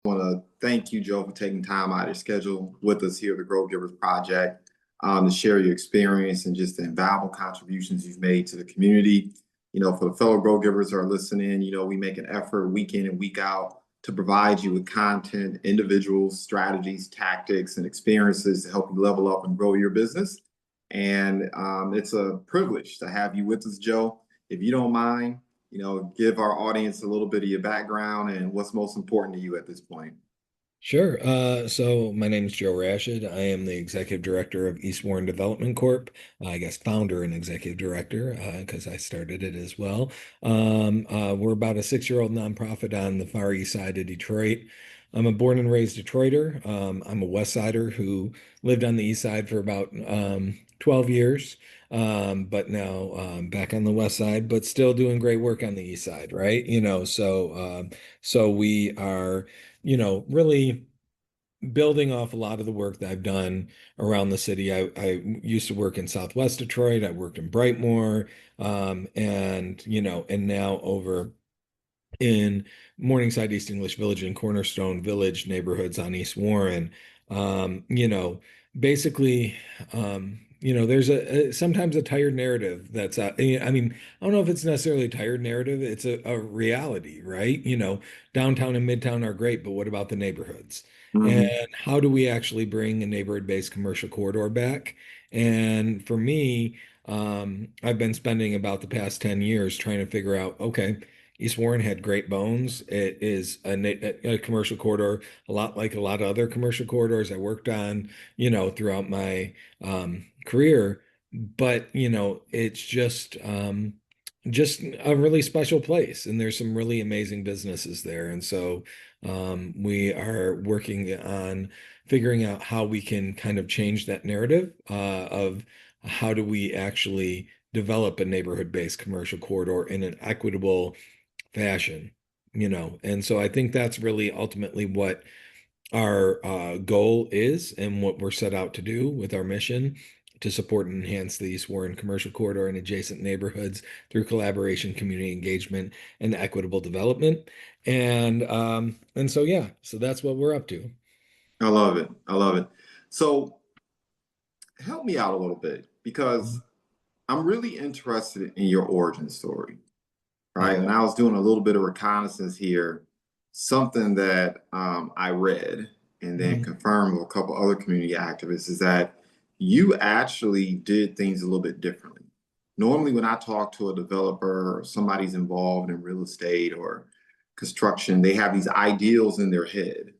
Want to thank you, Joe, for taking time out of your schedule with us here at the Grow Givers Project to share your experience and just the invaluable contributions you've made to the community. For the fellow Grow Givers who are listening, we make an effort week in and week out to provide you with content, individuals, strategies, tactics, and experiences to help you level up and grow your business. And it's a privilege to have you with us, Joe. If you don't mind, give our audience a little bit of your background and what's most important to you at this point. Sure. So my name is Joe Rashid. I am the executive director of East Warren Development Corp. I guess founder and executive director, because I started it as well. We're about a 6-year-old nonprofit on the far east side of Detroit. I'm a born and raised Detroiter. I'm a West Sider who lived on the east side for about 12 years, but now back on the west side, but still doing great work on the east side, right? So we are really building off a lot of the work that I've done around the city. I used to work in Southwest Detroit. I worked in Brightmoor, and now over in Morningside, East English Village, and Cornerstone Village neighborhoods on East Warren. Um, you know, basically, there's sometimes a tired narrative that's, I mean, I don't know if it's necessarily a tired narrative. It's a reality, right? Downtown and Midtown are great, but what about the neighborhoods? And Mhm. how do we actually bring a neighborhood-based commercial corridor back? And for me, I've been spending about the past 10 years trying to figure out, okay, East Warren had great bones. It is a commercial corridor, a lot like a lot of other commercial corridors I worked on, throughout my career. But it's just a really special place, and there's some really amazing businesses there. And so we are working on figuring out how we can kind of change that narrative of how do we actually develop a neighborhood-based commercial corridor in an equitable fashion. And so I think that's really ultimately what our goal is and what we're set out to do with our mission to support and enhance the East Warren commercial corridor and adjacent neighborhoods through collaboration, community engagement, and equitable development. And so yeah, so that's what we're up to. I love it. I love it. So help me out a little bit because I'm really interested in your origin story, Yeah. right? And I was doing a little bit of reconnaissance here, something that I read and then Mhm. confirmed with a couple other community activists is that you actually did things a little bit differently. Normally, when I talk to a developer or somebody's involved in real estate or construction, they have these ideals in their head.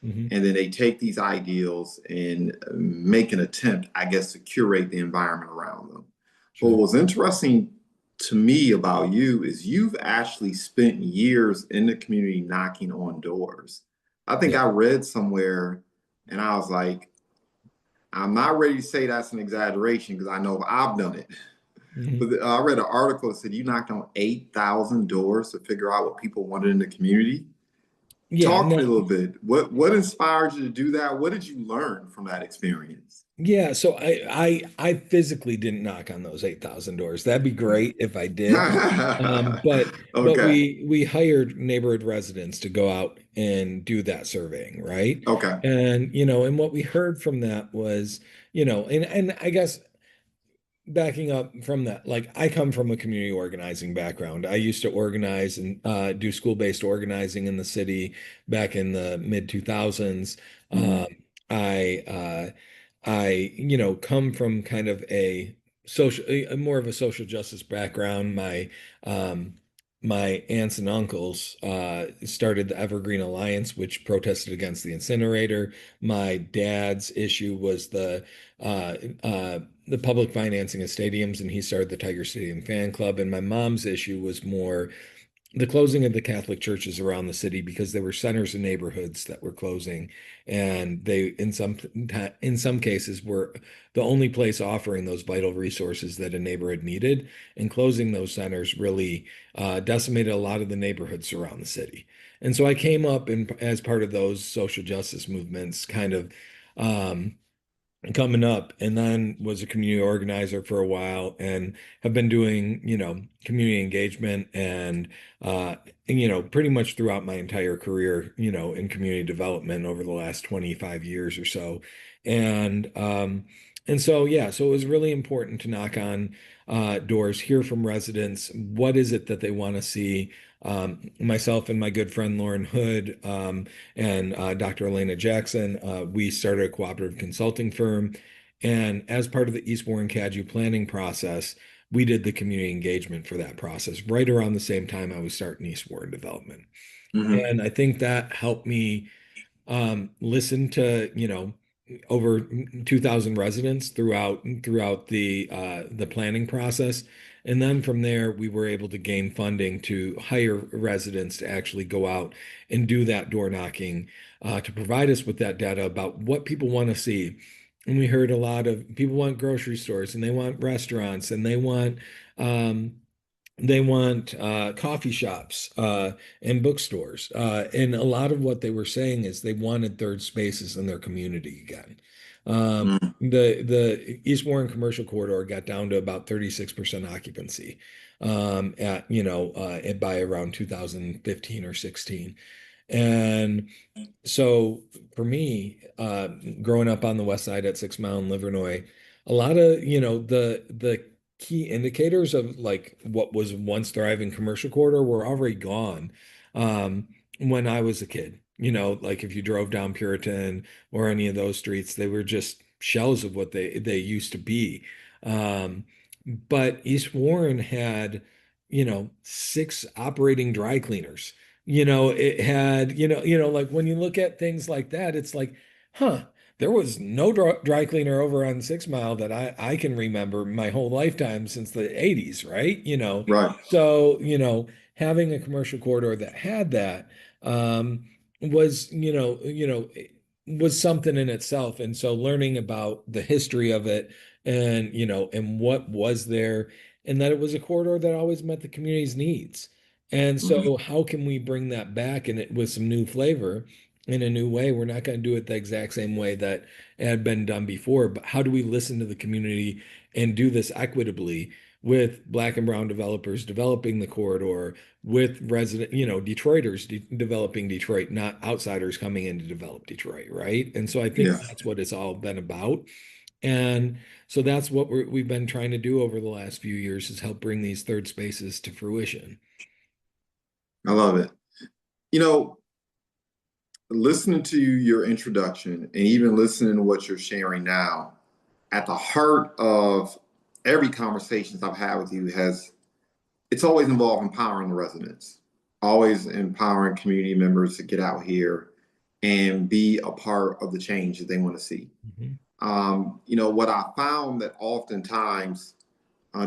Mhm. And then they take these ideals and make an attempt, I guess, to curate the environment around them. But Sure. what's interesting to me about you is you've actually spent years in the community knocking on doors. I think Yeah. I read somewhere and I was like, I'm not ready to say that's an exaggeration because I know I've done it. Mhm. But I read an article that said you knocked on 8,000 doors to figure out what people wanted in the community. Yeah. Talk to No. me a little bit. What inspired you to do that? What did you learn from that experience? Yeah, so I physically didn't knock on those 8,000 doors. That'd be great if I did. But Okay. we hired neighborhood residents to go out and do that surveying, right? Okay. And what we heard from that was, and I guess backing up from that, like I come from a community organizing background. I used to organize and do school-based organizing in the city back in the mid 2000s. Mhm. Um, I come from kind of more of a social justice background. Um, my aunts and uncles started the Evergreen Alliance, which protested against the incinerator. My dad's issue was uh, the public financing of stadiums, and he started the Tiger Stadium Fan Club. And my mom's issue was more the closing of the Catholic churches around the city because there were centers and neighborhoods that were closing, and they in some cases were the only place offering those vital resources that a neighborhood needed. And closing those centers really decimated a lot of the neighborhoods around the city. And so I came up as part of those social justice movements, kind of. Um, coming up, and then was a community organizer for a while and have been doing, community engagement and pretty much throughout my entire career, in community development over the last 25 years or so. And so yeah, so it was really important to knock on doors, hear from residents, what is it that they want to see. Myself and my good friend Lauren Hood, and Dr. Elena Jackson. We started a cooperative consulting firm. And as part of the East Warren Cadue planning process, we did the community engagement for that process right around the same time I was starting East Warren development. Hmm. And I think that helped me listen to, over 2,000 residents throughout the planning process. And then from there, we were able to gain funding to hire residents to actually go out and do that door knocking, to provide us with that data about what people want to see. And we heard a lot of people want grocery stores and they want restaurants and um, they want coffee shops and bookstores. And a lot of what they were saying is they wanted third spaces in their community again. The East Warren commercial corridor got down to about 36% occupancy by around 2015 or 16. And so for me, growing up on the west side at 6 Mile in Livernois, a lot of, the key indicators of like what was once thriving commercial corridor were already gone when I was a kid. Like if you drove down Puritan or any of those streets, they were just shells of what they used to be. Um, but East Warren had, six operating dry cleaners. It had, like when you look at things like that, it's like, huh, there was no dry cleaner over on 6 Mile that I can remember my whole lifetime since the 80s, right? Right. So, having a commercial corridor that had that was, was something in itself. And so learning about the history of it and, and what was there, and that it was a corridor that always met the community's needs. And Mhm. so, how can we bring that back and it with some new flavor in a new way? We're not going to do it the exact same way that it had been done before, but how do we listen to the community and do this equitably with Black and brown developers developing the corridor, with resident, Detroiters developing Detroit, not outsiders coming in to develop Detroit, right? And so, I think Yeah, that's what it's all been about. And so that's what we've been trying to do over the last few years is help bring these third spaces to fruition. I love it. You know, listening to your introduction and even listening to what you're sharing now, at the heart of every conversations I've had with you has it's always involved empowering the residents, always empowering community members to get out here and be a part of the change that they want to see. Mhm, What I found that oftentimes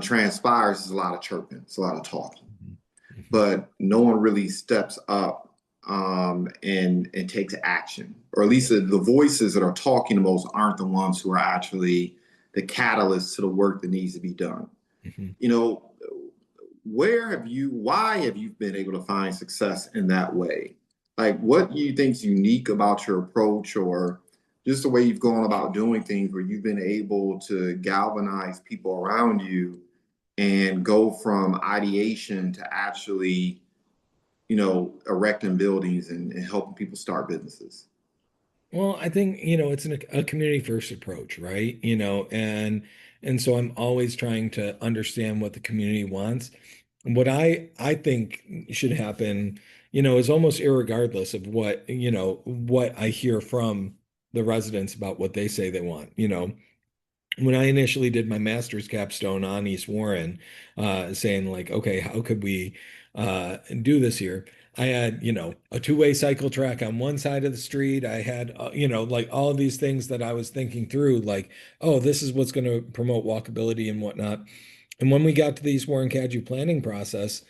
transpires is a lot of chirping, it's a lot of talking, mhm, mhm, but no one really steps up and takes action, or at least the voices that are talking the most aren't the ones who are actually the catalyst to the work that needs to be done. mhm. You know, why have you been able to find success in that way? Like, what do you think is unique about your approach or just the way you've gone about doing things where you've been able to galvanize people around you and go from ideation to actually, erecting buildings and helping people start businesses? Well, I think, it's a community first approach, right? And so I'm always trying to understand what the community wants. What I think should happen, is almost irregardless of what I hear from the residents about what they say they want. When I initially did my master's capstone on East Warren, saying like, okay, how could we do this here? I had, a two-way cycle track on one side of the street. I had, like all of these things that I was thinking through, like, oh, this is what's going to promote walkability and whatnot. And when we got to the East Warren Cadue planning process,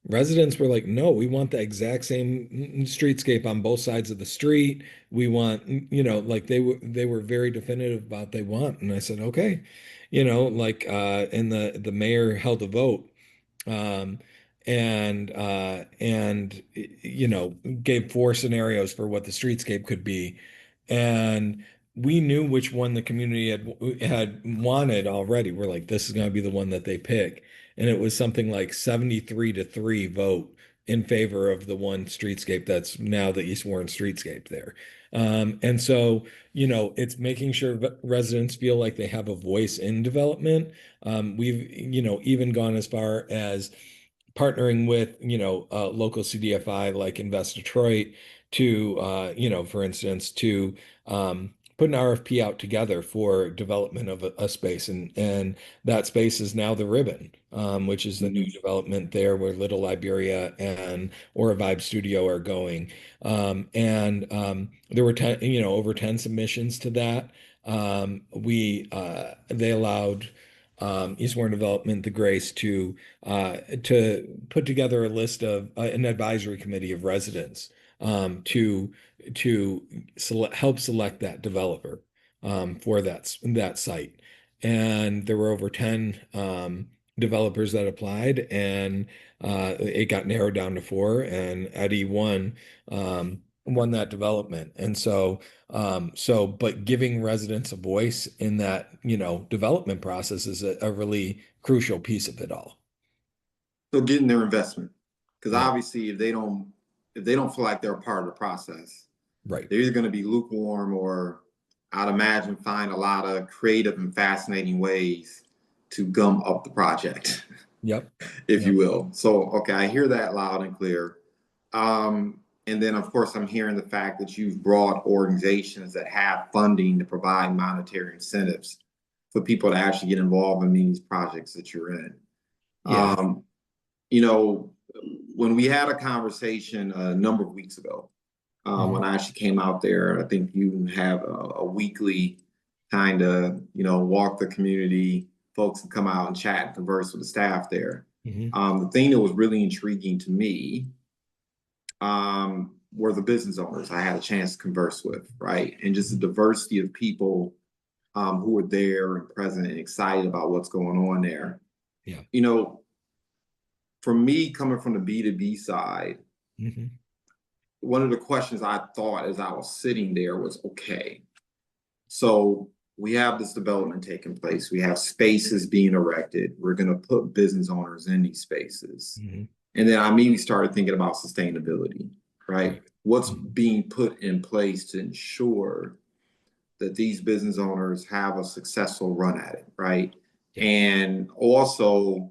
residents were like, no, we want the exact same streetscape on both sides of the street. We want, like they were very definitive about they want. And I said, okay, and the mayor held a vote, um, and gave four scenarios for what the streetscape could be. And we knew which one the community had wanted already. We're like, this is going to be the one that they pick. And it was something like 73-3 vote in favor of the one streetscape that's now the East Warren streetscape there. And so, it's making sure residents feel like they have a voice in development. We've, even gone as far as partnering with, local CDFI like Invest Detroit to, for instance, to put an RFP out together for development of a space, and that space is now the Ribbon, which is the new Mhm. development there where Little Liberia and or a Vibe Studio are going. And there were 10, over 10 submissions to that. They allowed East Warren Development the grace to put together a list of an advisory committee of residents to help select that developer for that site. And there were over 10 developers that applied, and it got narrowed down to four, and Eddie won that development. And but giving residents a voice in that, development process is a really crucial piece of it all. So getting their investment, because Right, obviously if they don't feel like they're a part of the process, right. they're either going to be lukewarm or I'd imagine find a lot of creative and fascinating ways to gum up the project, Yep. if you Yep. will. So, okay, I hear that loud and clear. And then, of course, I'm hearing the fact that you've brought organizations that have funding to provide monetary incentives for people to actually get involved in these projects that you're in. Yeah. Um, you know, when we had a conversation a number of weeks ago, when Mhm. I actually came out there, I think you have a weekly kind of, walk the community, folks can come out and chat and converse with the staff there. Mhm. The thing that was really intriguing to me were the business owners I had a chance to converse with, right? And just the Mhm. diversity of people who were there and present and excited about what's going on there. Yeah. You know, for me, coming from the B2B side, Mhm. one of the questions I thought as I was sitting there was, okay, so we have this development taking place. We have spaces being erected. We're going to put business owners in these spaces. Mhm. And then I immediately started thinking about sustainability, right? Right. What's Mhm. being put in place to ensure that these business owners have a successful run at it, right? Yeah. And also,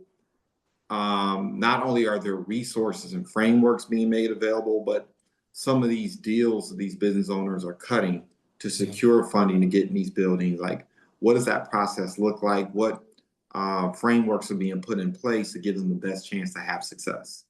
not only are there resources and frameworks being made available, but some of these deals that these business owners are cutting to Yeah. secure funding to get in these buildings. Like, what does that process look like? What frameworks are being put in place to give them the best chance to have success?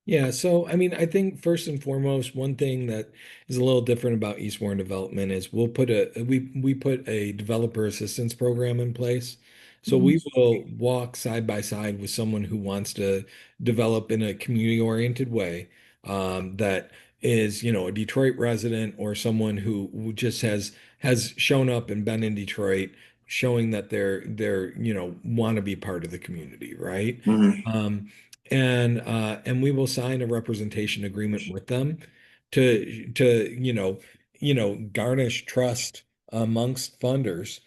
Yeah, so I mean, I think first and foremost, one thing that is a little different about East Warren Development is we put a developer assistance program in place. So Mhm. we will walk side by side with someone who wants to develop in a community-oriented way, that is, a Detroit resident or someone who just has shown up and been in Detroit, showing that they're want to be part of the community, right? Mhm. Um, and we will sign a representation agreement with them to garnish trust amongst funders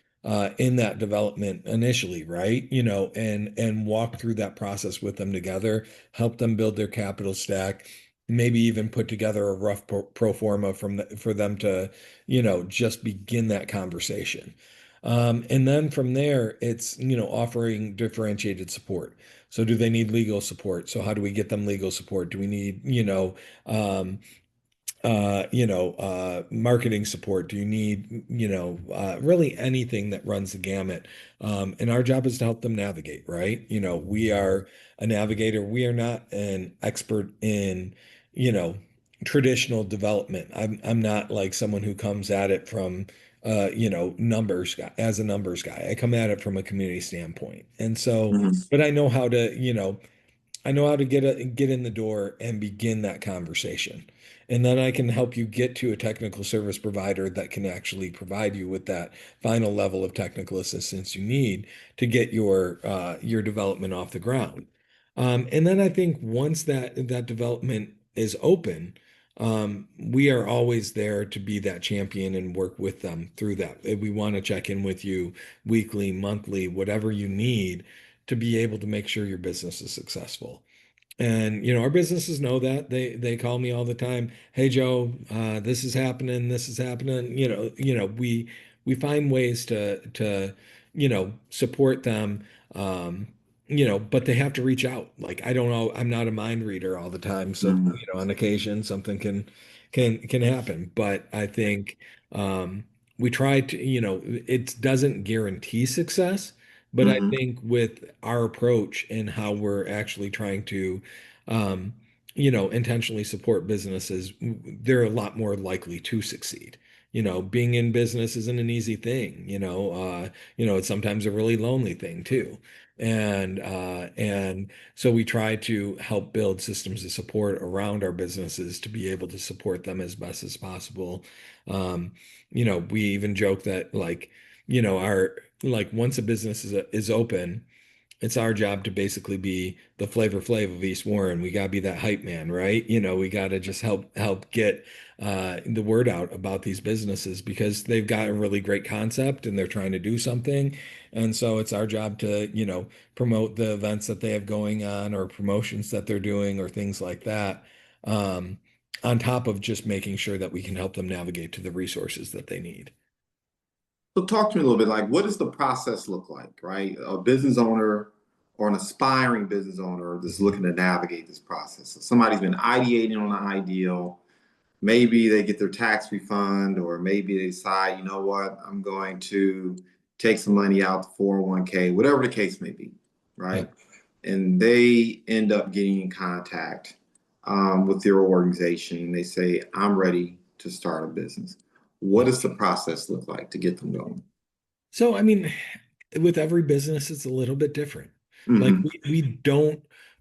in that development initially, right? And walk through that process with them together, help them build their capital stack, maybe even put together a rough pro forma for them to, just begin that conversation. And then from there, it's, offering differentiated support. So do they need legal support? So how do we get them legal support? Do we need, um, marketing support? Do you need, really anything that runs the gamut? And our job is to help them navigate, right? We are a navigator. We are not an expert in, you know, traditional development. I'm not like someone who comes at it from, numbers guy, as a numbers guy. I come at it from a community standpoint. And so, Mhm. but I know how to get in the door and begin that conversation. And then I can help you get to a technical service provider that can actually provide you with that final level of technical assistance you need to get your development off the ground. And then I think once that development is open, we are always there to be that champion and work with them through that. If we want to check in with you weekly, monthly, whatever you need to be able to make sure your business is successful. And our businesses know that they call me all the time. Hey Joe, this is happening. This is happening. We find ways to support them. Um, but they have to reach out. Like I don't know, I'm not a mind reader all the time, so Mhm. on occasion something can happen. But I think we try to. It doesn't guarantee success, but I Mhm. think with our approach and how we're actually trying to, um, intentionally support businesses, they're a lot more likely to succeed. Being in business isn't an easy thing. It's sometimes a really lonely thing too. And so we try to help build systems of support around our businesses to be able to support them as best as possible. Um, we even joke that our once a business is open, it's our job to basically be the Flavor Flav of East Warren. We gotta be that hype man, right? We gotta just help get the word out about these businesses because they've got a really great concept and they're trying to do something. And so it's our job to, promote the events that they have going on or promotions that they're doing or things like that. Um, on top of just making sure that we can help them navigate to the resources that they need. So talk to me a little bit, like what does the process look like, right? A business owner or an aspiring business owner that's Mhm. looking to navigate this process. So somebody's been ideating on an ideal, maybe they get their tax refund, or maybe they decide, you know what, I'm going to take some money out the 401k, whatever the case may be, Yeah. right? And they end up getting in contact with their organization and they say, I'm ready to start a business. What Yeah. does the process look like to get them going? So, I mean, with every business, it's a little bit different. Like Hmm.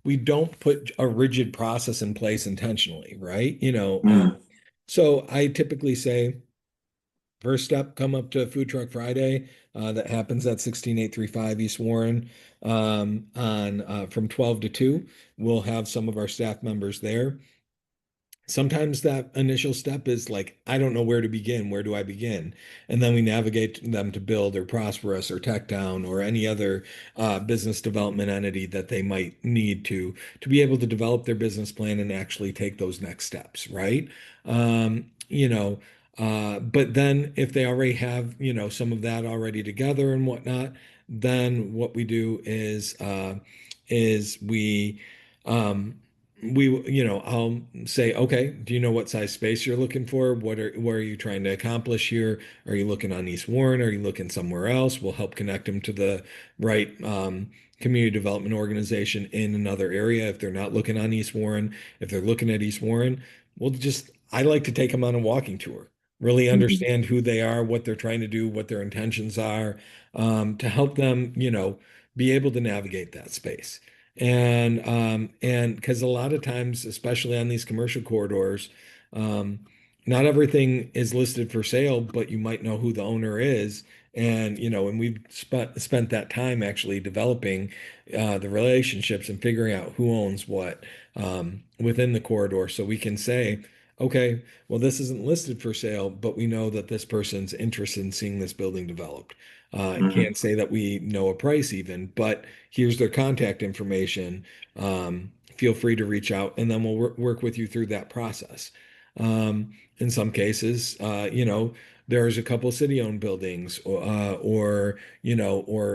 we don't put a rigid process in place intentionally, right? Mm. So I typically say first step, come up to Food Truck Friday. That happens at 16835 East Warren on from 12 to 2. We'll have some of our staff members there. Sometimes that initial step is like, I don't know where to begin. Where do I begin? And then we navigate them to Build or Prosperous or Tech Down or any other business development entity that they might need to be able to develop their business plan and actually take those next steps, right? But then if they already have, some of that already together and whatnot, then what we do is um, I'll say, okay, do you know what size space you're looking for? What are you trying to accomplish here? Are you looking on East Warren? Are you looking somewhere else? We'll help connect them to the right community development organization in another area if they're not looking on East Warren. If they're looking at East Warren, I like to take them on a walking tour, really Mhm. understand who they are, what they're trying to do, what their intentions are, to help them, be able to navigate that space. And because a lot of times, especially on these commercial corridors, um, not everything is listed for sale, but you might know who the owner is. And we've spent that time actually developing the relationships and figuring out who owns what within the corridor, so we can say, okay, well, this isn't listed for sale, but we know that this person's interested in seeing this building developed. Mhm. Can't say that we know a price even, but here's their contact information. Feel free to reach out, and then we'll work with you through that process. In some cases, there's a couple city-owned buildings, or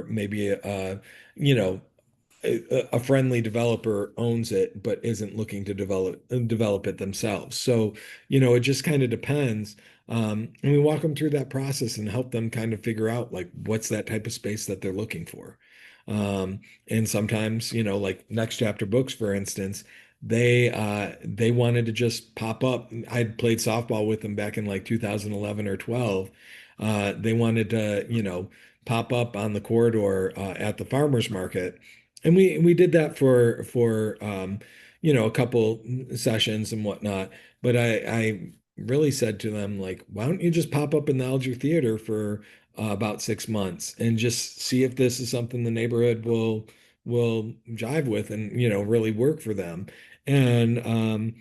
maybe you know, a friendly developer owns it but isn't looking to develop it themselves. So, it just kind of depends. And we walk them through that process and help them kind of figure out like what's that type of space that they're looking for. And sometimes, like Next Chapter Books, for instance, they wanted to just pop up. I'd played softball with them back in like 2011 or 12. They wanted to, pop up on the corridor at the farmers market, and we did that for a couple sessions and whatnot. But I really said to them, like, why don't you just pop up in the Alger Theater for about 6 months and just see if this is something the neighborhood will jive with and really work for them. And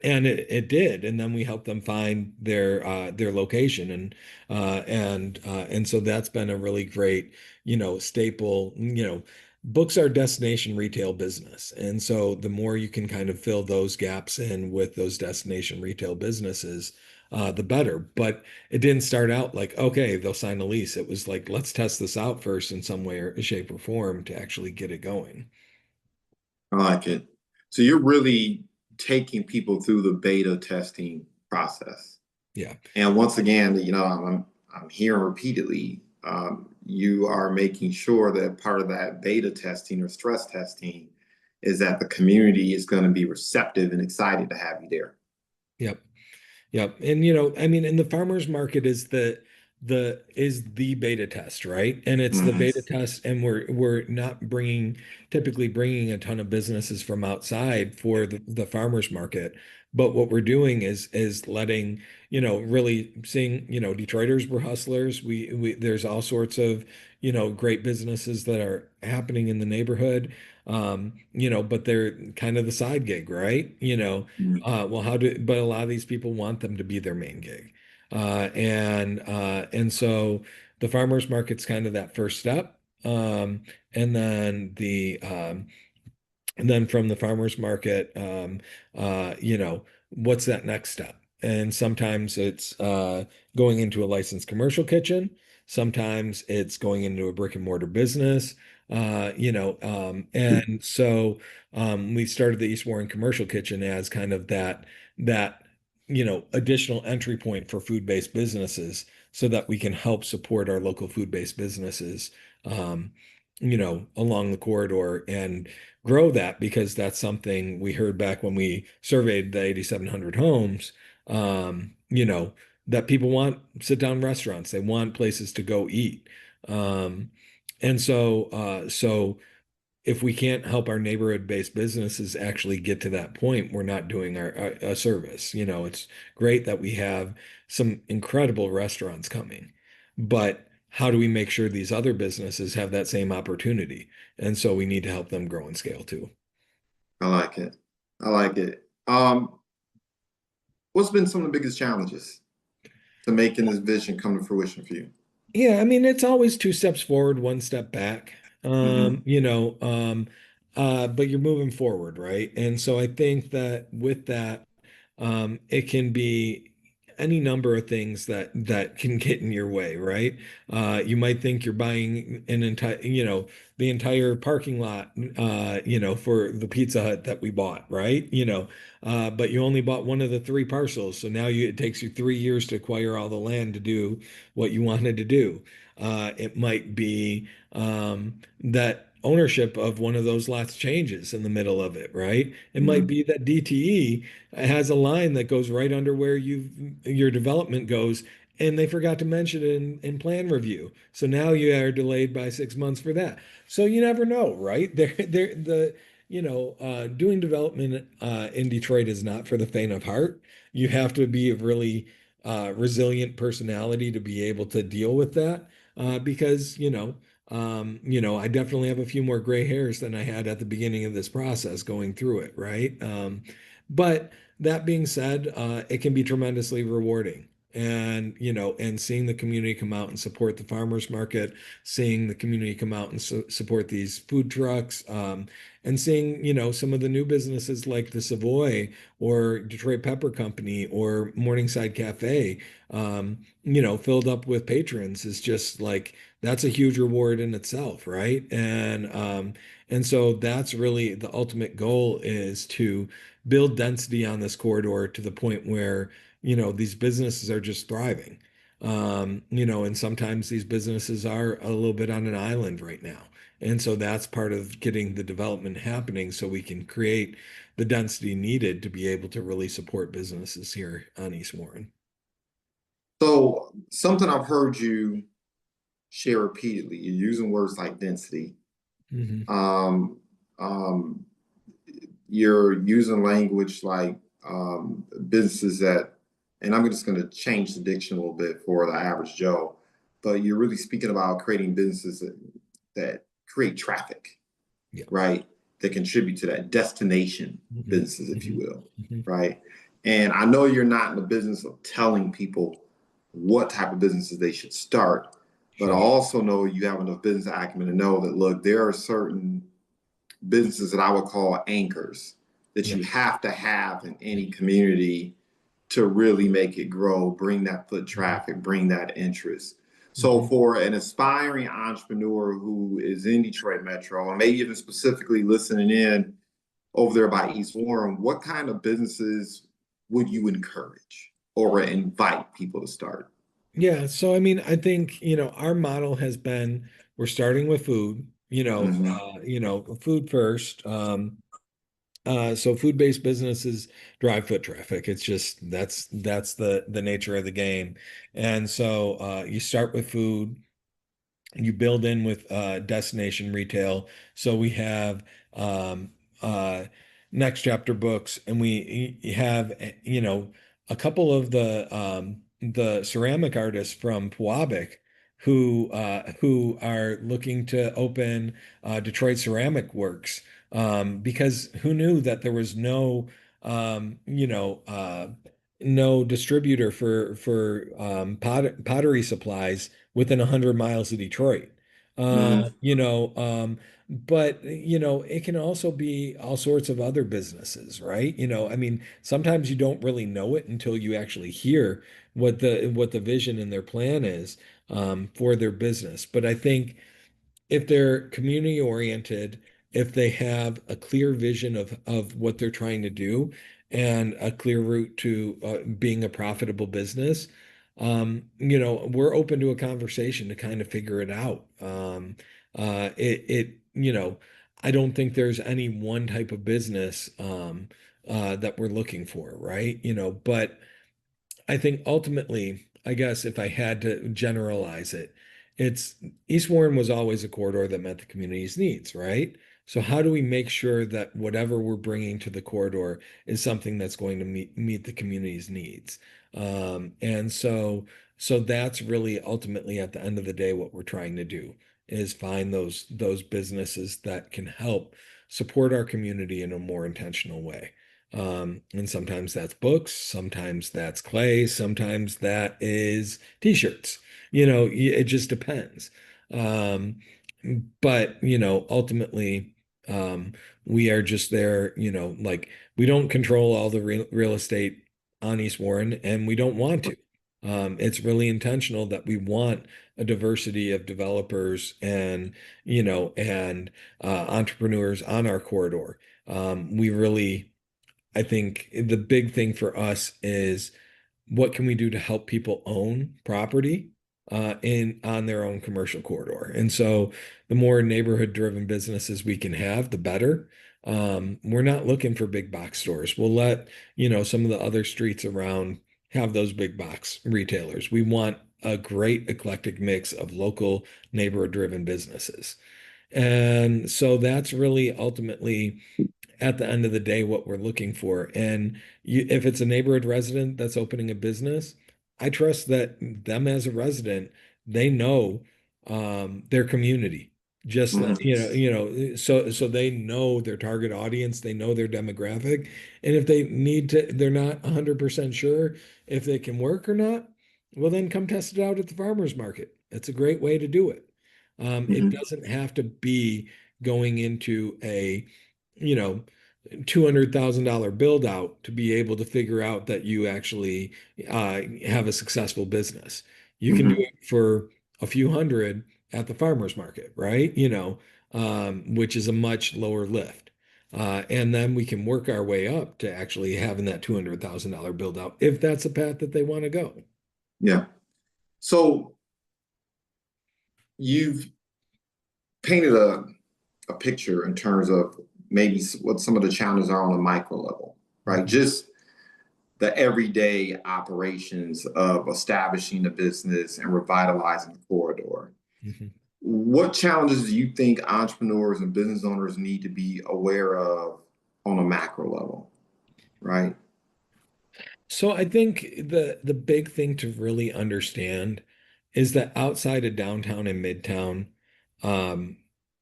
And it did, and then we helped them find their location, and so that's been a really great, staple. Books are destination retail business, and so the more you can kind of fill those gaps in with those destination retail businesses, the better. But it didn't start out like, okay, they'll sign a lease. It was like, let's test this out first in some way or shape or form to actually get it going. I like it. So you're really taking people through the beta testing process. Yeah. And once again, I'm hearing repeatedly, you are making sure that part of that beta testing or stress testing is that the community is going to be receptive and excited to have you there. Yep. Yep. And I mean, and the farmers market is the beta test, right? And it's the Mhm. beta test, and we're not typically bringing a ton of businesses from outside for the farmers market. But what we're doing is letting, really seeing, Detroiters were hustlers. We there's all sorts of, great businesses that are happening in the neighborhood. But they're kind of the side gig, right? Well, but a lot of these people want them to be their main gig. And so the farmers market's kind of that first step. And then from the farmers market, what's that next step? And sometimes it's going into a licensed commercial kitchen. Sometimes it's going into a brick and mortar business. And so we started the East Warren Commercial Kitchen as kind of that additional entry point for food-based businesses, so that we can help support our local food-based businesses, along the corridor and grow that, because that's something we heard back when we surveyed the 8,700 homes, that people want sit down restaurants. They want places to go eat. Um, and so if we can't help our neighborhood-based businesses actually get to that point, we're not doing a service. It's great that we have some incredible restaurants coming, but how do we make sure these other businesses have that same opportunity? And so we need to help them grow and scale too. I like it. I like it. What's been some of the biggest challenges to making this vision come to fruition for you? Yeah, I mean, it's always two steps forward, one step back. Hmm. But you're moving forward, right? And so I think that with that, it can be any number of things that can get in your way, right? You might think you're buying an entire, the entire parking lot, for the Pizza Hut that we bought, right? But you only bought one of the three parcels, so now it takes you 3 years to acquire all the land to do what you wanted to do. It might be that ownership of one of those lots changes in the middle of it, right? It might Hmm. be that DTE has a line that goes right under where your development goes, and they forgot to mention it in plan review. So now you are delayed by 6 months for that. So you never know, right? Doing development in Detroit is not for the faint of heart. You have to be a really resilient personality to be able to deal with that, because I definitely have a few more gray hairs than I had at the beginning of this process going through it, right? But that being said, it can be tremendously rewarding. And seeing the community come out and support the farmers market, seeing the community come out and support these food trucks, and seeing, some of the new businesses like the Savoy or Detroit Pepper Company or Morningside Cafe, filled up with patrons is just like, that's a huge reward in itself, right? And so that's really the ultimate goal, is to build density on this corridor to the point where, these businesses are just thriving. And sometimes these businesses are a little bit on an island right now. And so that's part of getting the development happening, so we can create the density needed to be able to really support businesses here on East Warren. So something I've heard you share repeatedly, you're using words like density. Hmm. Um, um, you're using language like businesses that, and I'm just going to change the diction a little bit for the average Joe, but you're really speaking about creating businesses that create traffic, Yeah. right? That contribute to that destination Hmm. businesses, if you Hmm. will, Hmm. right? And I know you're not in the business of telling people what type of businesses they should start, but I Sure. also know you have enough business acumen to know that, look, there are certain businesses that I would call anchors that Yeah. you have to have in any community to really make it grow, bring that foot Mhm. traffic, bring that interest. So Mhm. for an aspiring entrepreneur who is in Detroit Metro and maybe even specifically listening in over there by East Warren, what kind of businesses would you encourage or invite people to start? Yeah, so I mean, I think, our model has been we're starting with food, Mm-hmm. food first. So food-based businesses drive foot traffic. It's just that's the nature of the game. And so you start with food, you build in with destination retail. So we have um, uh, next chapter books, and we have a couple of the ceramic artists from Pewabic who are looking to open Detroit Ceramic Works, because who knew that there was um, you know uh, no distributor for pottery supplies within 100 miles of Detroit. Mm-hmm. But it can also be all sorts of other businesses, right? I mean, sometimes you don't really know it until you actually hear what the vision and their plan is for their business. But I think if they're community oriented, if they have a clear vision of what they're trying to do and a clear route to being a profitable business, we're open to a conversation to kind of figure it out. I don't think there's any one type of business that we're looking for, right? But I think ultimately, I guess if I had to generalize it, it's East Warren was always a corridor that met the community's needs, right? So how do we make sure that whatever we're bringing to the corridor is something that's going to meet the community's needs? And so that's really ultimately at the end of the day what we're trying to do is find those businesses that can help support our community in a more intentional way. And sometimes that's books, sometimes that's clay, sometimes that is t-shirts. It just depends. Um, but ultimately, um, we are just there, like we don't control all the real estate on East Warren, and we don't want to. It's really intentional that we want a diversity of developers and entrepreneurs on our corridor. We really I think the big thing for us is what can we do to help people own property in on their own commercial corridor. And so the more neighborhood driven businesses we can have, the better. We're not looking for big box stores. We'll let, some of the other streets around have those big box retailers. We want a great eclectic mix of local neighborhood driven businesses. And so that's really ultimately at the end of the day what we're looking for. And if it's a neighborhood resident that's opening a business, I trust that them as a resident, they know their community. Just like, Mm-hmm. so they know their target audience, they know their demographic. And if they need to, they're not 100% sure if they can work or not, well, then come test it out at the farmer's market. It's a great way to do it. It Mm-hmm. doesn't have to be going into a you know, $200,000 build out to be able to figure out that you actually have a successful business. You can do Mm-hmm. it for a few hundred at the farmer's market, right? Which is a much lower lift. And then we can work our way up to actually having that $200,000 build out if that's a path that they want to go. Yeah. So you've painted a picture in terms of maybe what some of the challenges are on a micro level, right? Mhm. Just the everyday operations of establishing the business and revitalizing the corridor. Mhm. What challenges do you think entrepreneurs and business owners need to be aware of on a macro level, right? So I think the big thing to really understand is that outside of downtown and midtown, um,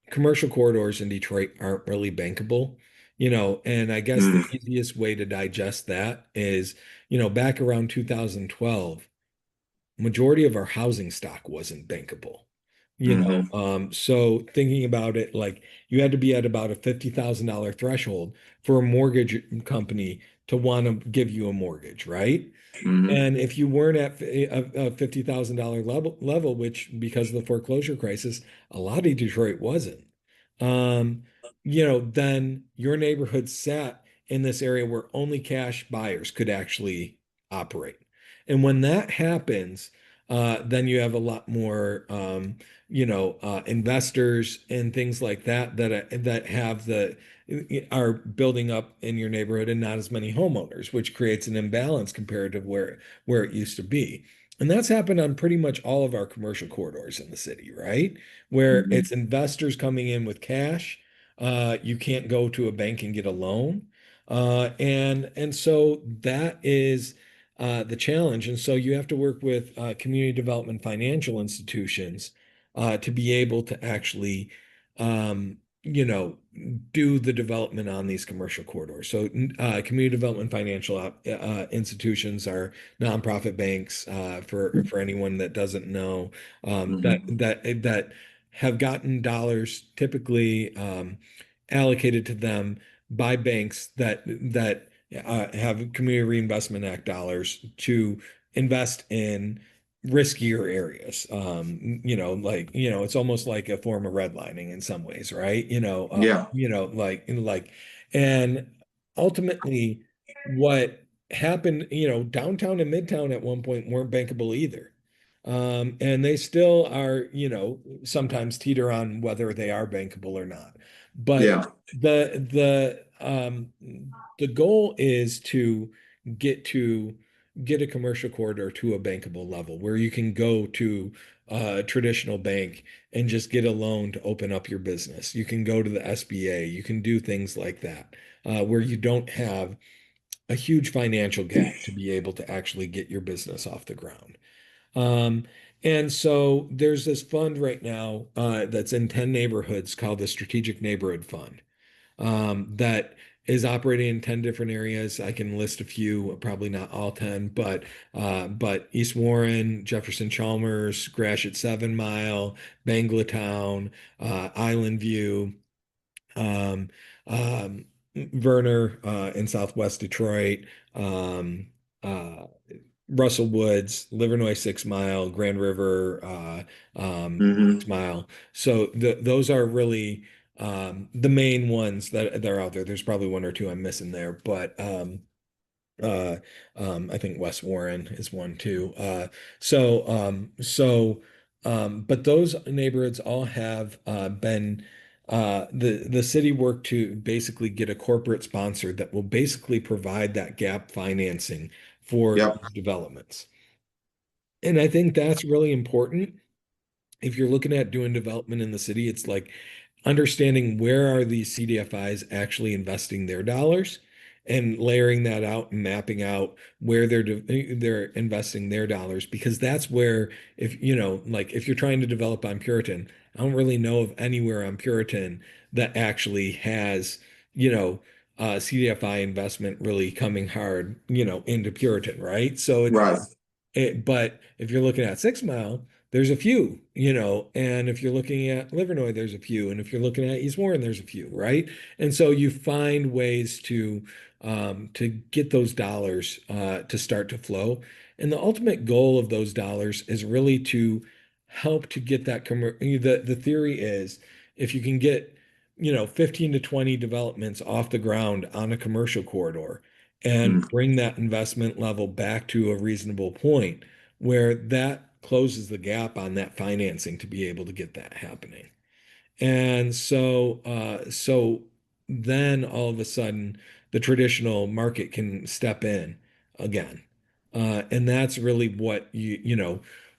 commercial corridors in Detroit aren't really bankable. And I guess the Mm, easiest way to digest that is, back around 2012, majority of our housing stock wasn't bankable. hmm So thinking about it, like you had to be at about a $50,000 threshold for a mortgage company to want to give you a mortgage, right? hmm And if you weren't at a $50,000 level, which because of the foreclosure crisis, a lot of Detroit wasn't, um, then your neighborhood sat in this area where only cash buyers could actually operate. And when that happens, then you have a lot more, investors and things like that that have the are building up in your neighborhood and not as many homeowners, which creates an imbalance compared to where it used to be. And that's happened on pretty much all of our commercial corridors in the city, right? Where hmm it's investors coming in with cash. You can't go to a bank and get a loan. And so that is the challenge. And so you have to work with community development financial institutions to be able to actually do the development on these commercial corridors. So, community development financial institutions are nonprofit banks. For anyone that doesn't know, hmm that have gotten dollars typically allocated to them by banks that have Community Reinvestment Act dollars to invest in riskier areas. It's almost like a form of redlining in some ways, right? Yeah, And ultimately, what happened, downtown and midtown at one point weren't bankable either. And they still are, sometimes teeter on whether they are bankable or not. But yeah, the goal is to get to get a commercial corridor to a bankable level where you can go to a traditional bank and just get a loan to open up your business. You can go to the SBA. You can do things like that, where you don't have a huge financial gap to be able to actually get your business off the ground. Um, and so there's this fund right now that's in 10 neighborhoods called the Strategic Neighborhood Fund, that is operating in 10 different areas. I can list a few, probably not all 10, but East Warren, Jefferson Chalmers, Gratiot 7 Mile, Banglatown, Island View, um, um, Verner in Southwest Detroit, um, uh, Russell Woods, Livernois 6 Mile, Grand River 6 hmm Mile. So those are really the main ones that are out there. There's probably one or two I'm missing there, but uh, I think West Warren is one too. But those neighborhoods all have been the city worked to basically get a corporate sponsor that will basically provide that gap financing for yep, these developments. And I think that's really important if you're looking at doing development in the city. It's like understanding where are these CDFIs actually investing their dollars and layering that out and mapping out where they're investing their dollars, because that's where, if like if you're trying to develop on Puritan, I don't really know of anywhere on Puritan that actually has CDFI investment really coming hard into Puritan, right? So it's right, but if you're looking at 6 Mile, there's a few, and if you're looking at Livernois, there's a few, and if you're looking at East Warren, there's a few, right? And so you find ways to get those dollars to start to flow, and the ultimate goal of those dollars is really to help to get that the theory is if you can get 15 to 20 developments off the ground on a commercial corridor and mm, bring that investment level back to a reasonable point where that closes the gap on that financing to be able to get that happening. And so then all of a sudden, the traditional market can step in again. And that's really what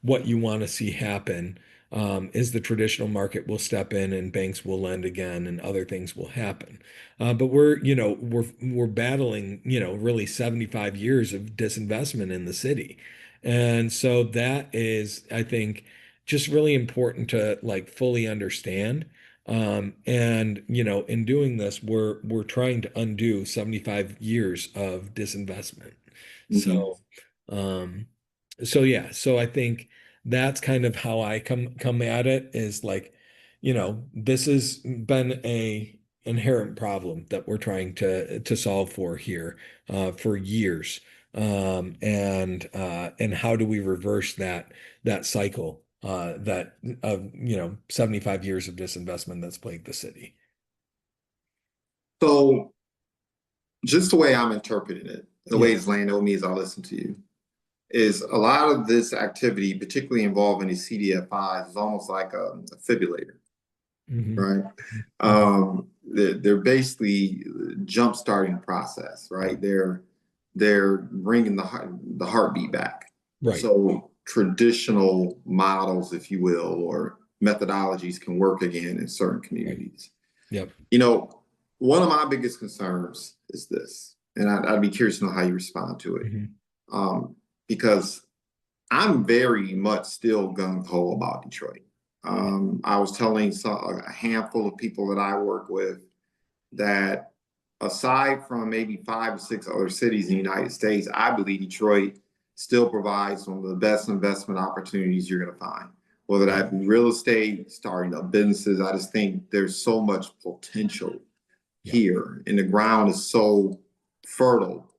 what you want to see happen, is the traditional market will step in and banks will lend again and other things will happen. But we're battling, really 75 years of disinvestment in the city. And so that is, I think, just really important to like fully understand. And in doing this, we're trying to undo 75 years of disinvestment. Mhm. So, um, so yeah, so I think that's kind of how I come at it is like, this has been a inherent problem that we're trying to solve for here for years. And how do we reverse that cycle that of 75 years of disinvestment that's plagued the city? So just the way I'm interpreting it, the Yeah. way it's laying on me as I listen to you, is a lot of this activity, particularly involving these CDFIs, is almost like a defibrillator, Hmm. right? Hmm. They're basically jump starting the process, Right. right? They're bringing the heartbeat back. Right. So traditional models, if you will, or methodologies can work again in certain Right. communities. Yep. You know, one of my biggest concerns is this, and I'd be curious to know how you respond to it, Hmm. um, because I'm very much still gung ho about Detroit. I was telling a handful of people that I work with that aside from maybe 5 or 6 other cities in the United States, I believe Detroit still provides one of the best investment opportunities you're going to find. Whether Right. that be real estate, starting up businesses, I just think there's so much potential Yep. here, and the ground is so fertile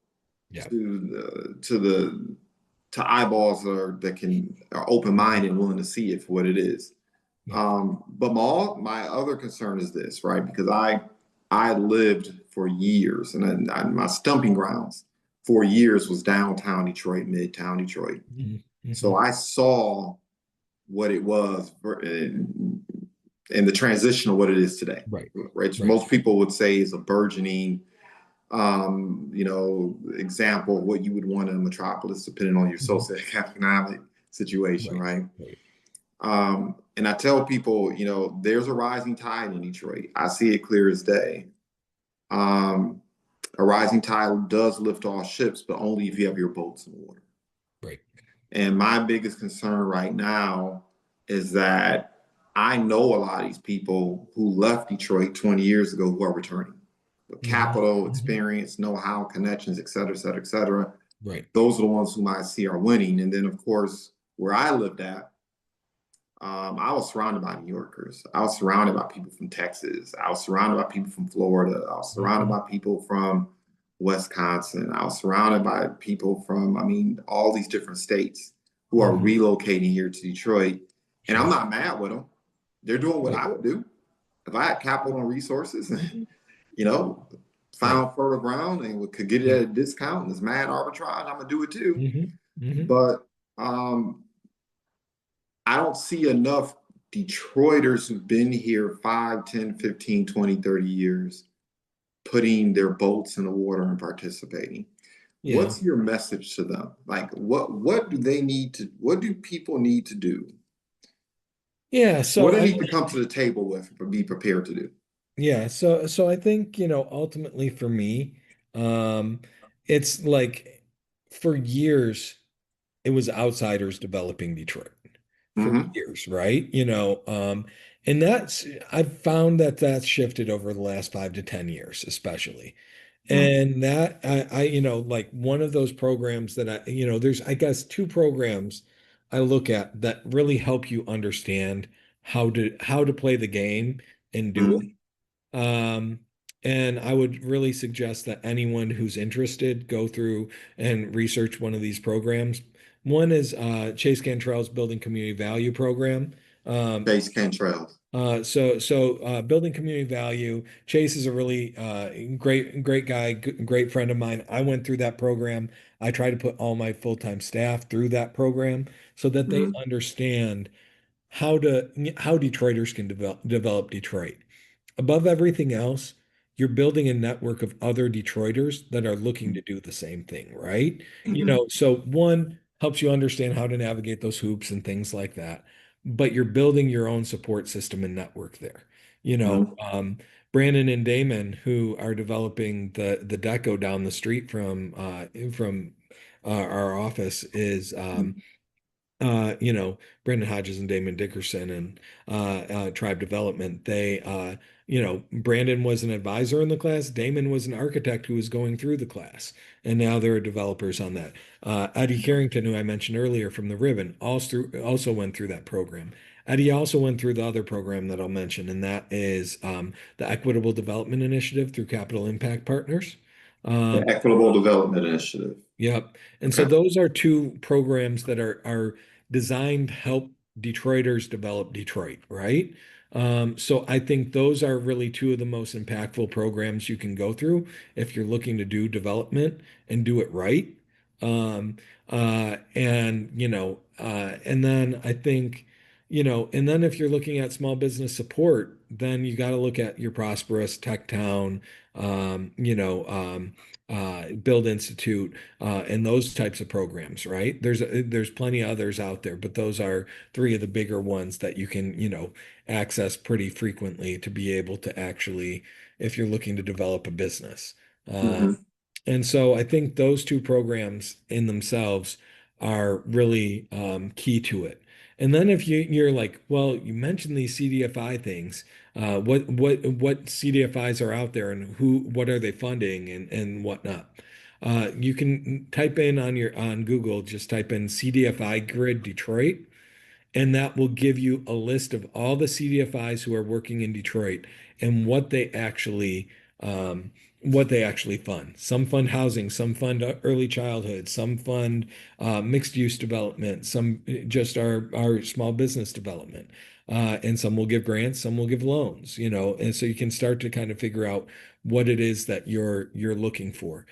Yep. to to eyeballs that can are open Mhm. minded and willing to see it for what it is. Yep. But my other concern is this, right? Because I lived for years, and my stumping grounds for years was downtown Detroit, midtown Detroit. Mhm. So Mhm. I saw what it was and the transition of what it is today, Right. right? Right. Most people would say is a burgeoning, example of what you would want in a metropolis, depending on your Mhm. socioeconomic situation, Right. right? Right. And I tell people, there's a rising tide in Detroit. I see it clear as day. Um, a rising tide does lift all ships, but only if you have your boats in the water. Right. And my biggest concern right now is that I know a lot of these people who left Detroit 20 years ago who are returning with Mhm. capital, Mhm. experience, know how, connections, et cetera, et cetera, et cetera. Right. Those are the ones whom I see are winning. And then, of course, where I lived at, I was surrounded by New Yorkers. I was surrounded by people from Texas. I was surrounded by people from Florida. I was surrounded Mhm. by people from Wisconsin. I was surrounded by people from, I mean, all these different states who are Mhm. relocating here to Detroit. And I'm Sure. not mad with them. They're doing what Right. I would do if I had capital and resources, Mhm. you know, Right. found fertile ground and could get it Yep. at a discount and it's mad arbitrage. I'm gonna do it too. Mhm. Mhm. But um, I don't see enough Detroiters who've been here 5, 10, 15, 20, 30 years putting their boats in the water and participating. Yeah. What's your message to them? Like what do they need to what do people need to do? Yeah. What So do I they need mean, to come to the table with or be prepared to do? yeah. So I think, ultimately for me, um, it's like for years it was outsiders developing Detroit for Mm-hmm. years, right? And I've found that that's shifted over the last 5 to 10 years, especially. Mm-hmm. And that like one of those programs that there's, I guess, two programs I look at that really help you understand how to play the game and do it. Mm-hmm. Um, and I would really suggest that anyone who's interested go through and research one of these programs. One is Chase Cantrell's Building Community Value program. Um, Base Cantrell. Building community value. Chase is a really great guy, great friend of mine. I went through that program. I try to put all my full-time staff through that program so that they Mm-hmm. understand how Detroiters can develop Detroit. Above everything else, you're building a network of other Detroiters that are looking to do the same thing, right? Mm-hmm. So one helps you understand how to navigate those hoops and things like that, but you're building your own support system and network there. You know, Mm-hmm. um, Brandon and Damon, who are developing the deco down the street from our office, is Brendan Hodges and Damon Dickerson and Tribe Development. Brandon was an advisor in the class. Damon was an architect who was going through the class, and now there are developers on that. Eddie Carrington, who I mentioned earlier from the Ribbon, also went through that program. Eddie also went through the other program that I'll mention, and that is the Equitable Development Initiative through Capital Impact Partners. The Um, Equitable Development Initiative. Yep. And so Okay. those are two programs that are designed to help Detroiters develop Detroit, right? So I think those are really two of the most impactful programs you can go through if you're looking to do development and do it right. Um, and then I think, and then if you're looking at small business support, then you got to look at your Prosperous, Tech Town, um, you know, um, Build Institute, and those types of programs, right? There's plenty of others out there, but those are three of the bigger ones that you can, access pretty frequently to be able to actually, if you're looking to develop a business. Uh, Mhm. and so I think those two programs in themselves are really key to it. And then if you're like, well, you mentioned these CDFI things. What CDFIs are out there and what are they funding and whatnot? You can type in on Google, just type in CDFI Grid Detroit, and that will give you a list of all the CDFIs who are working in Detroit and what they actually fund. Some fund housing, some fund early childhood, some fund mixed use development, some just our small business development. And some will give grants, some will give loans, and so you can start to kind of figure out what it is that you're looking for.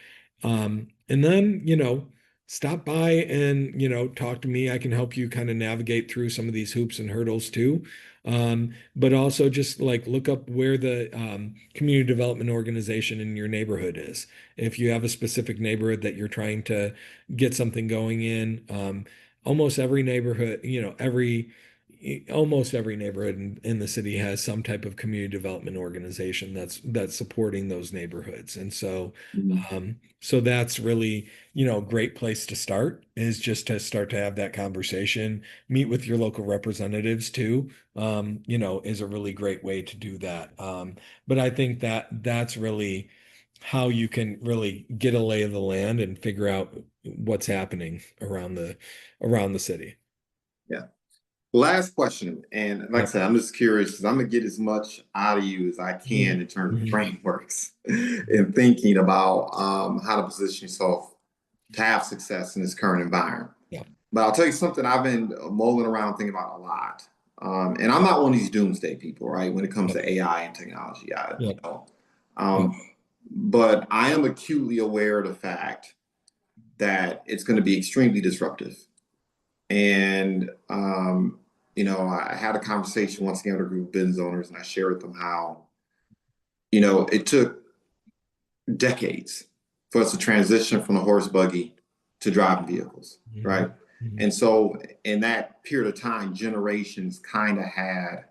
And then, stop by and talk to me. I can help you kind of navigate through some of these hoops and hurdles too. But also just like look up where the community development organization in your neighborhood is. If you have a specific neighborhood that you're trying to get something going in, almost every neighborhood, almost every neighborhood in the city has some type of community development organization that's supporting those neighborhoods. And Mhm. so that's really, a great place to start is just to start to have that conversation, meet with your local representatives too, is a really great way to do that. But I think that's really how you can really get a lay of the land and figure out what's happening around the city. Yeah. Last question, and like I Yep. said, I'm just curious because I'm gonna get as much out of you as I Mhm. can in terms of Mhm. frameworks and thinking about how to position yourself to have success in this current environment. Yeah. But I'll tell you something I've been mulling around thinking about a lot. And I'm not one of these doomsday people, right? When it comes Yep. to AI and technology, Yep. Yep. um, but I am acutely aware of the fact that it's going to be extremely disruptive. And I had a conversation once again with a group of business owners, and I shared with them how, it took decades for us to transition from the horse buggy to driving vehicles, Mhm. right? Mhm. And so in that period of time, generations kind of had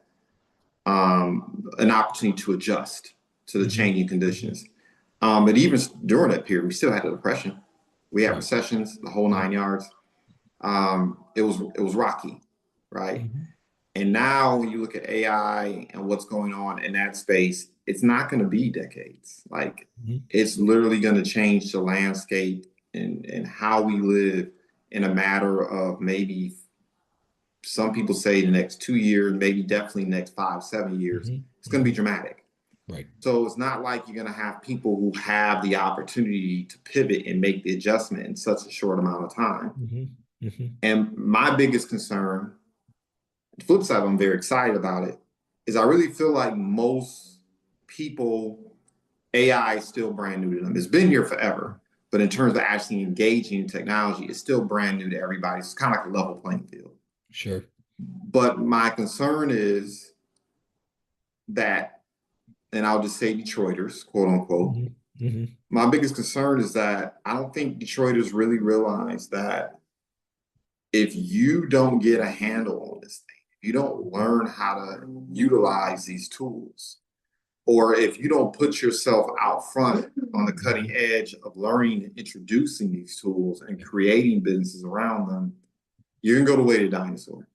an opportunity to adjust to the Mhm. changing Mhm. conditions. But even during that period, we still had the depression. We had Right. recessions, the whole Right. 9 yards. It was rocky, right? Mhm. And now when you look at AI and what's going on in that space, it's not going to be decades. Like Mhm. it's literally going to change the landscape and how we live in a matter of maybe some people say the next 2 years, maybe definitely next 5, 7 years. Mhm. It's going to be Mhm. dramatic. Right. So it's not like you're going to have people who have the opportunity to pivot and make the adjustment in such a short amount of time. Mhm. Mhm. And my biggest concern, the flip side, I'm very excited about it, is I really feel like most people, AI is still brand new to them. It's been here forever, but in terms of actually engaging in technology, it's still brand new to everybody. It's kind of like a level playing field. Sure. But my concern is that, and I'll just say Detroiters, quote unquote, Mhm. Mhm. my biggest concern is that I don't think Detroiters really realize that if you don't get a handle on this thing, if you don't learn how to utilize these tools, or if you don't put yourself out front on the cutting edge of learning and introducing these tools and creating businesses around them, you can go the way of the dinosaur.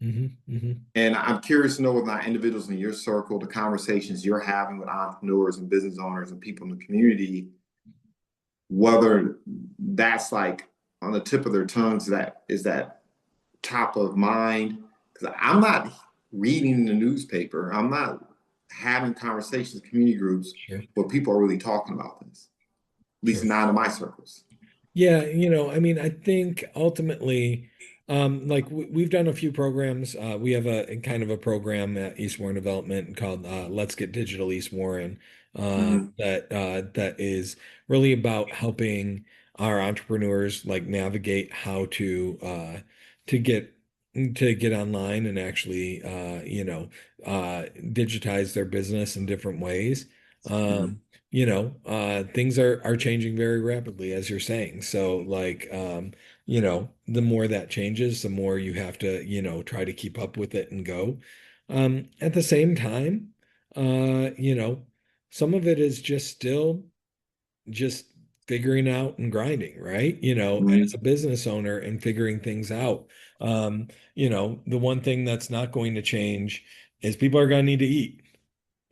Hmm. Hmm. And I'm curious to know with my individuals in your circle, the conversations you're having with entrepreneurs and business owners and people in the community, whether that's like on the tip of their tongues, that is that top of mind. Because I'm not reading the newspaper, I'm not having conversations, community groups Sure. where people are really talking about this, at least Sure. not in my circles. Yeah, I mean, I think ultimately, like we've done a few programs. We have a kind of a program at East Warren Development called Let's Get Digital East Warren, Mm-hmm. that is really about helping our entrepreneurs like navigate how to get to get online and actually digitize their business in different ways. Mm-hmm. Um, things are changing very rapidly, as you're saying. So, like, the more that changes, the more you have to, try to keep up with it and go. At the same time, uh, you know, some of it is just still just figuring out and grinding, right? As a business owner and figuring things out. The one thing that's not going to change is people are going to need to eat.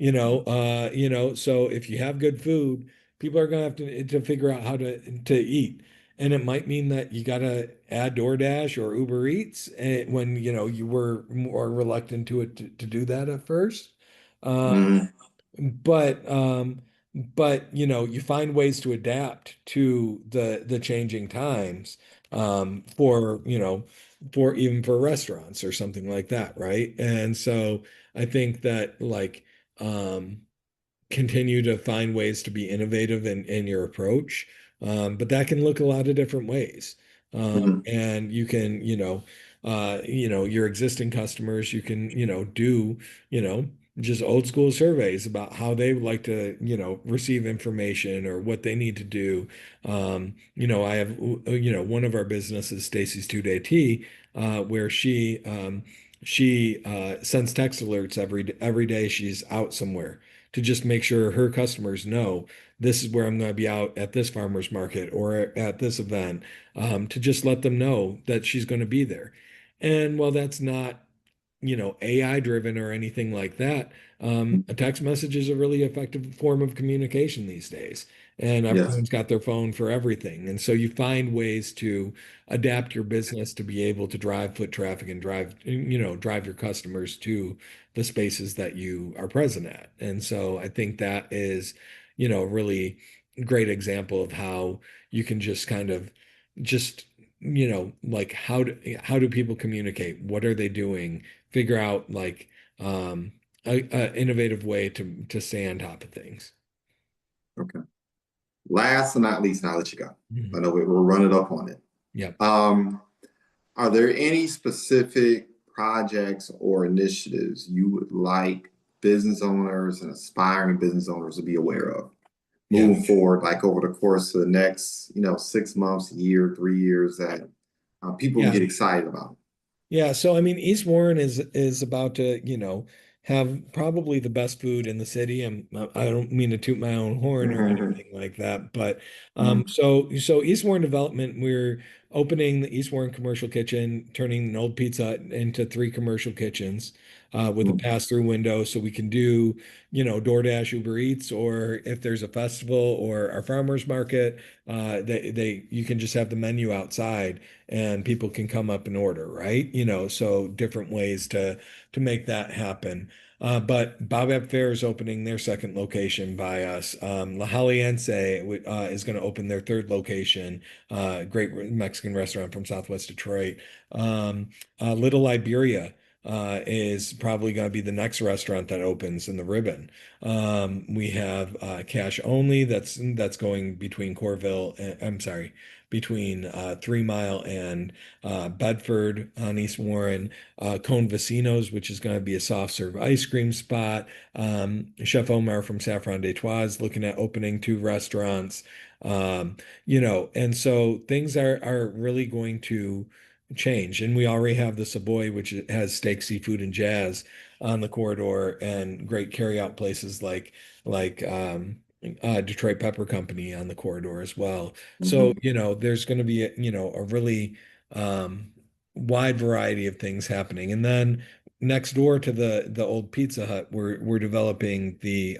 So if you have good food, people are gonna have to figure out how to eat. And it might mean that you gotta add DoorDash or Uber Eats when you were more reluctant to do that at first. Uh, Mm-hmm. but you find ways to adapt to the changing times for even for restaurants or something like that, right? And so I think that like um continue to find ways to be innovative in your approach. But that can look a lot of different ways. Mm-hmm. And you can, your existing customers, you can, do, you know, just old school surveys about how they would like to, receive information or what they need to do. I have, one of our businesses, Stacy's Two Day Tea, where she sends text alerts every day she's out somewhere to just make sure her customers know this is where I'm going to be out at this farmer's market or at this event, to just let them know that she's going to be there. And while that's not, AI driven or anything like that, a text message is a really effective form of communication these days. And Yes. everyone's got their phone for everything. And so you find ways to adapt your business to be able to drive foot traffic and drive your customers to the spaces that you are present at. And so I think that is, a really great example of how you can just kind of just, like how do people communicate? What are they doing? Figure out like a innovative way to stay on top of things. Okay. Last but not least, and I'll let you go. I Mhm. know we're running up on it. Yep. Um, are there any specific projects or initiatives you would like business owners and aspiring business owners to be aware of Yeah. moving forward, like over the course of the next, 6 months, a year, 3 years, that people can Yeah. get excited about? Yeah, so I mean, East Warren is about to, have probably the best food in the city. I don't mean to toot my own horn or anything like that, but so East Warren Development, we're opening the East Warren Commercial Kitchen, turning an old Pizza Hut into three commercial kitchens with a pass-through window, so we can do, DoorDash, Uber Eats, or if there's a festival or our farmers market, they you can just have the menu outside and people can come up and order, right? So different ways to make that happen. But Bob Fair is opening their second location by us. La Jaliense is going to open their third location, great Mexican restaurant from Southwest Detroit. Um, Little Liberia is probably going to be the next restaurant that opens in the Ribbon. We have Cash Only that's going between I'm sorry, between 3 Mile and Bedford on East Warren, Cone Vecinos, which is going to be a soft serve ice cream spot. Chef Omar from Saffron des Trois is looking at opening two restaurants. And so things are really going to change. And we already have the Savoy, which has steak, seafood, and jazz on the corridor, and great carryout places like Detroit Pepper Company on the corridor as well. So, Mhm. there's going to be a really um, wide variety of things happening. And then next door to the old Pizza Hut, we're developing the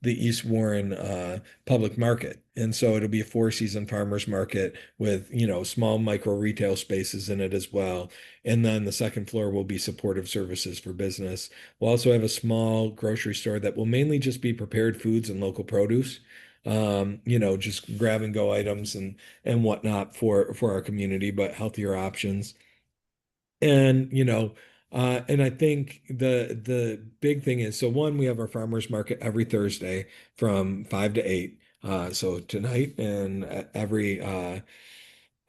East Warren public market. And so it'll be a four-season farmers market with, small micro retail spaces in it as well. And then the second floor will be supportive services for business. We'll also have a small grocery store that will mainly just be prepared foods and local produce. Just grab and go items and whatnot for our community, but healthier options. And and I think the big thing is, so one, we have our farmers market every Thursday from 5 to 8. So tonight and every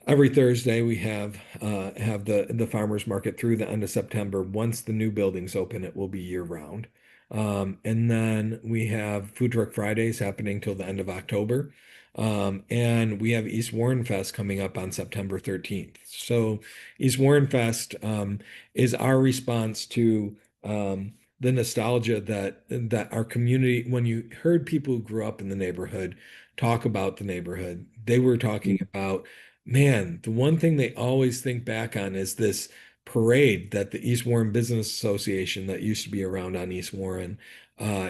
Thursday we have the farmers market through the end of September. Once the new buildings open, it will be year round. And then we have Food Truck Fridays happening till the end of October. And we have East Warren Fest coming up on September 13th. So East Warren Fest is our response to the nostalgia that our community, when you heard people who grew up in the neighborhood talk about the neighborhood, they were talking about, man, the one thing they always think back on is this parade that the East Warren Business Association that used to be around on East Warren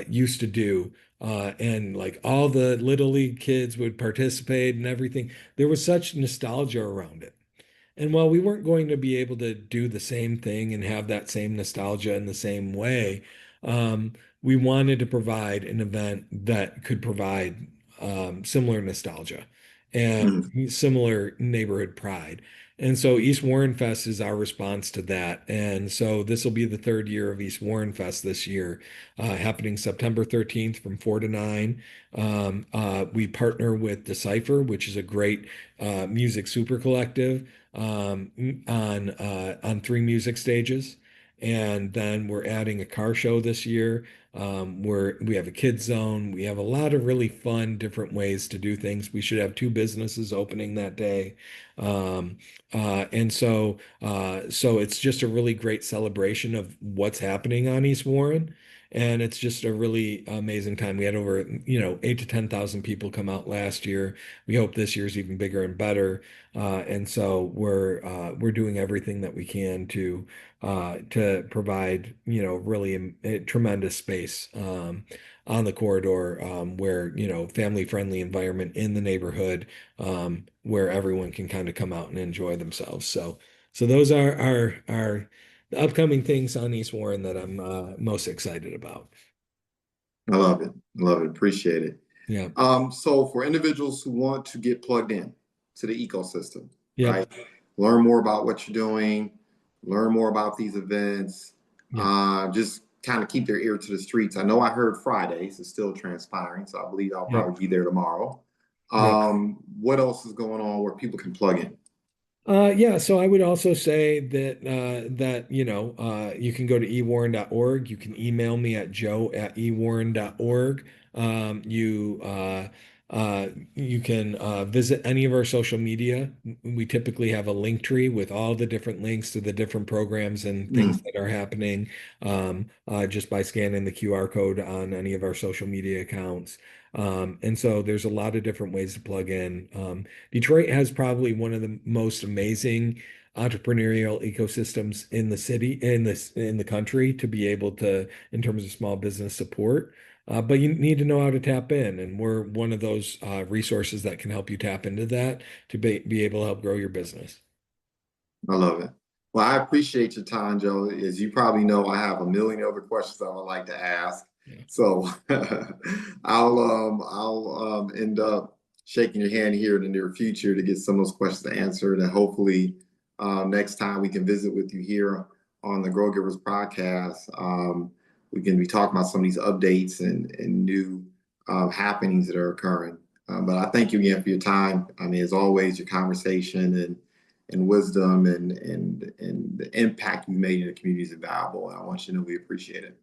used to do. And like all the Little League kids would participate and everything. There was such nostalgia around it. And while we weren't going to be able to do the same thing and have that same nostalgia in the same way, um, we wanted to provide an event that could provide similar nostalgia and Mhm. similar neighborhood pride. And so East Warren Fest is our response to that. And so this will be the third year of East Warren Fest this year, happening September 13th from 4 to 9. We partner with Decipher, which is a great music super collective on three music stages. And then we're adding a car show this year. Where we have a kids zone. We have a lot of really fun, different ways to do things. We should have two businesses opening that day. And so it's just a really great celebration of what's happening on East Warren. And it's just a really amazing time. We had over, 8 to 10,000 people come out last year. We hope this year's even bigger and better. And so we're doing everything that we can to provide really a tremendous space on the corridor where family friendly environment in the neighborhood where everyone can kind of come out and enjoy themselves. So those are our the upcoming things on East Warren that I'm most excited about. I love it. I love it. Appreciate it. Yeah. So for individuals who want to get plugged in to the ecosystem, Yep. right? Learn more about what you're doing, learn more about these events, Yep. just kind of keep their ear to the streets. I know I heard Fridays is still transpiring, so I believe I'll Yep. probably be there tomorrow. Yep. What else is going on where people can plug in? Yeah, so I would also say that you can go to ewarren.org. You can email me at joe@ewarren.org. You can visit any of our social media. We typically have a link tree with all the different links to the different programs and things Mm, that are happening just by scanning the QR code on any of our social media accounts. And so there's a lot of different ways to plug in. Detroit has probably one of the most amazing entrepreneurial ecosystems in the city, in the country, to be able to, in terms of small business support. But you need to know how to tap in, and we're one of those resources that can help you tap into that to be able to help grow your business. I love it. Well, I appreciate your time, Joe. As you probably know, I have a million other questions I would like to ask. Yeah. So I'll end up shaking your hand here in the near future to get some of those questions answered. And hopefully next time we can visit with you here on the Grow Givers podcast, we can be talking about some of these updates and new happenings that are occurring. But I thank you again for your time. I mean, as always, your conversation and wisdom and the impact you made in the community is invaluable. And I want you to know we appreciate it.